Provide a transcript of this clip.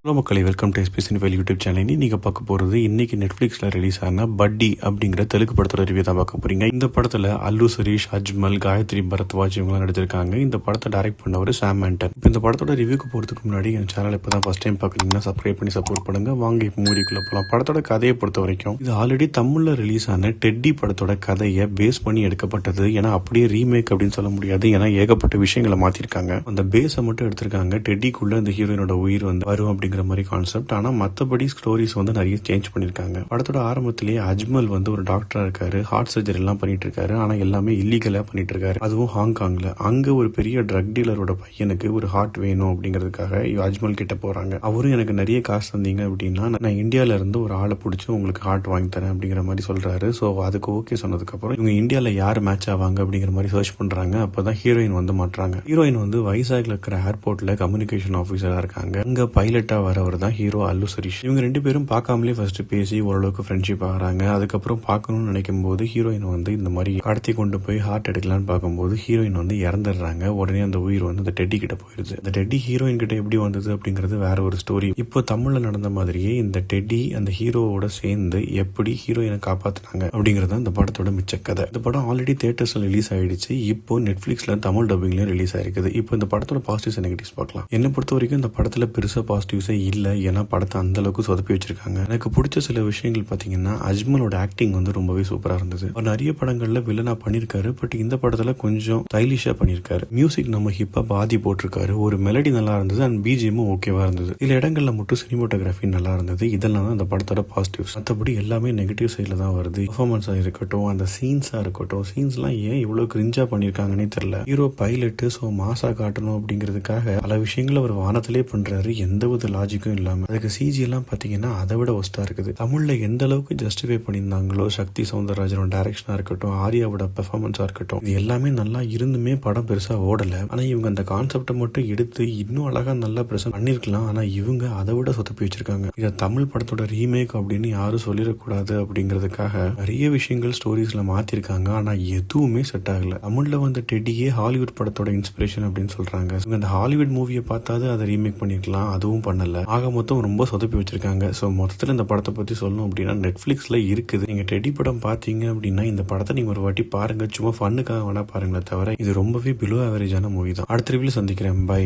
Hello மக்களை, welcome to எஸ்பிஎஸ்சின் Vel YouTube channel. நீங்கள் பார்க்க போகிறது இன்றைக்கி நெட்ஃப்ளிக்ஸில் ரிலீஸ் ஆன பட்டி அப்படிங்கிற தெலுங்கு படத்தோட ரிவ்யூ தான் பார்க்க போகிறீங்க. இந்த படத்தில் அல்லு சுரேஷ், அஜ்மல், காயத்ரி பரத்வாஜ் இவங்களாம் நடிச்சிருக்காங்க. இந்த படத்தை டைரக்ட் பண்ணவர் சாம் ஆண்டன். இப்போ இந்த படத்தோட ரிவ்யூக்கு போகிறதுக்கு முன்னாடி என் சேனல் இப்போ தான் ஃபஸ்ட் டைம் பார்க்குறீங்கன்னா சப்ஸ்கிரைப் பண்ணி சப்போர்ட் பண்ணுங்கள். வாங்க இப்போ மூவிக்குள்ளே போகலாம். படத்தோட கதையை பொறுத்த வரைக்கும் இது ஆல்ரெடி தமிழில் ரிலீஸ் ஆன டெட்டி படத்தோட கதையை பேஸ் பண்ணி எடுக்கப்பட்டது. ஏன்னா அப்படியே ரீமேக் அப்படின்னு சொல்ல முடியாது, ஏன்னா ஏகப்பட்ட விஷயங்களை மாற்றிருக்காங்க. அந்த பேஸை மட்டும் எடுத்திருக்காங்க. டெட்டிக்குள்ளே அந்த ஹீரோயினோட உயிர் வந்து வரும் அப்படிங்கிற மாதிரி கான்செப்ட். ஆனா மத்தபடி ஸ்டோரிஸ் வந்து நிறைய சேஞ்ச் பண்ணிருக்காங்க. படத்தோட ஆரம்பத்திலேயே அஜ்மல் வந்து ஒரு டாக்டரா இருக்காரு, ஹார்ட் சர்ஜரி எல்லாம் பண்ணிட்டு இருக்காரு. ஆனா எல்லாமே இல்லீகலா பண்ணிட்டு இருக்காரு, அதுவும் ஹாங்காங்ல. அங்க ஒரு பெரிய ட்ரக் டீலரோட பையனுக்கு ஒரு ஹார்ட் வேணும் அப்படிங்கிறதுக்காக அஜ்மல் கிட்ட போறாங்க. அவரும் எனக்கு நிறைய காசு தந்தீங்க அப்படின்னா நான் இந்தியால இருந்து ஒரு ஆளை பிடிச்சி உங்களுக்கு ஹார்ட் வாங்கி தரேன் அப்படிங்கிற மாதிரி சொல்றாரு. ஸோ அதுக்கு ஓகே சொன்னதுக்கு அப்புறம் இவங்க இந்தியால யார் மேட்ச் ஆவாங்க அப்படிங்கிற மாதிரி சர்ச் பண்றாங்க. அப்பதான் ஹீரோயின் வந்து மாட்டுறாங்க. ஹீரோயின் வந்து வைசாக்ல இருக்கிற ஏர்போர்ட்ல கம்யூனிகேஷன் ஆஃபீஸரா இருக்காங்க. அங்க பைலட்டா வரவர் தான் ஹீரோ அல்லு சுரேஷ். இவங்க ரெண்டு பேரும் பார்க்காமலே ஃபர்ஸ்ட் பேசி ஓரளவுக்கு ஃப்ரெண்ட்ஷிப் ஆகிறாங்க. அதுக்கப்புறம் பார்க்கணும்னு நினைக்கும் போது ஹீரோயின் வந்து இந்த மாதிரி கடத்தி கொண்டு போய் ஹார்ட் எடுக்கலான்னு பார்க்கும்போது ஹீரோயின் வந்து இறந்துடுறாங்க. உடனே அந்த உயிர் வந்து அந்த டெட்டி கிட்ட போயிருது. அந்த டெட்டி ஹீரோயின் கிட்ட எப்படி வந்தது அப்படிங்கிறது வேற ஒரு ஸ்டோரி. இப்போ தமிழ்ல நடந்த மாதிரியே இந்த டெட்டி அந்த ஹீரோவோட சேர்ந்து எப்படி ஹீரோயினை காப்பாத்தினாங்க அப்படிங்கறது இந்த படத்தோட மிச்ச கதை. இந்த படம் ஆல்ரெடி தியேட்டர்ஸ்ல ரிலீஸ் ஆயிடுச்சு. இப்போ நெட்ஃபிளிக்ஸ்ல தமிழ் டப்பிங்லயும் ரிலீஸ் ஆயிருக்குது. இப்போ இந்த படத்தோட பாசிட்டிவ்ஸ் நெகட்டிவ்ஸ் பார்க்கலாம். என்னை பொறுத்த வரைக்கும் இந்த படத்துல பெருசா பாசிட்டிவ்ஸே இல்ல. ஏன்னா படத்தை அந்த அளவுக்கு சொதப்பி வச்சிருக்காங்க. எனக்கு பிடிச்ச சில விஷயங்கள் பாத்தீங்கன்னா அஜ்மலோட ஆக்டிங் வந்து ரொம்பவே சூப்பரா இருந்தது. அவர் நிறைய படங்கள்ல வில்லனா பண்ணிருக்காரு, பட் இந்த படத்துல கொஞ்சம் ஸ்டைலிஷா பண்ணிருக்காரு. மியூசிக் நம்ம ஹிப்பா பாதி போட்டிருக்காரு. ஒரு மெலடி நல்லா இருந்தது அண்ட் பிஜிஎமும் ஓகேவா இருந்தது. சில இடங்கள்ல மட்டும் சினிமோட்டோகிராஃபி நல்லா இருந்தது. இதெல்லாம் தான் இந்த படத்தோட பாசிட்டிவ்ஸ். மற்றபடி எல்லாமே நெகட்டிவ் சைட்ல தான் வருது. பெர்ஃபார்மன்ஸா இருக்கட்டும், அந்த சீன்ஸா இருக்கட்டும், சீன்ஸ்லாம் ஏன் இவ்வளவு கிரிஞ்சா பண்ணிருக்காங்கன்னே தெரியல. ஹீரோ பைலட் சோ மாசா காட்டணும் அப்படிங்கிறதுக்காக பல விஷயங்கள் அவர் வானத்திலே பண்றாரு, எந்த வித லாஜிக்கும் இல்லாம. அதுக்கு சிஜி எல்லாம் பாத்தீங்கன்னா அதை விட ஒஸ்டா இருக்குது. தமிழ்ல எந்த அளவுக்கு ஜஸ்டிஃபை பண்ணியிருந்தாங்களோ, சக்தி சௌந்தரராஜனோட டைரக்ஷனா இருக்கட்டும், ஆர்யாவோட பெர்ஃபார்மன்ஸா இருக்கட்டும், இது எல்லாமே நல்லா இருந்துமே படம் பெருசா ஓடல. ஆனா இவங்க அந்த கான்செப்டை மட்டும் எடுத்து இன்னும் அழகா நல்லா பிரசன்ட் பண்ணிருக்கலாம். ஆனா இவங்க அதை விட சொதப்பி வச்சிருக்காங்க. இதை தமிழ் படத்தோட ரீமேக் அப்படின்னு யாரும் சொல்லிடக்கூடாது அப்படிங்கிறதுக்காக நிறைய விஷயங்கள் ஸ்டோரிஸ்ல மாத்திருக்காங்க. ஆனா எதுவுமே செட் ஆகல. தமிழ்ல வந்து டெடியே ஹாலிவுட் படத்தோட இன்ஸ்பிரேஷன் அப்படின்னு சொல்றாங்க. இந்த ஹாலிவுட் மூவியை பார்த்தாது அதை ரீமேக் பண்ணிருக்கலாம், அதுவும் பண்ணல. ஆக மொத்தம் ரொம்ப சொதப்பி வச்சிருக்காங்க. ஸோ மொத்தத்தில் இந்த படத்தை பற்றி சொல்லணும் அப்படின்னா நெட்ஃப்ளிக்ஸில் இருக்குது. நீங்கள் டெடி படம் பார்த்தீங்க அப்படின்னா இந்த படத்தை நீங்கள் ஒரு வாட்டி பாருங்க. சும்மா ஃபன்னுக்காக வேணா பாருங்களே தவிர இது ரொம்பவே பிலோ ஆவரேஜான மூவி தான். அடுத்த ரிவ்யூல சந்திக்கிறேன். பை.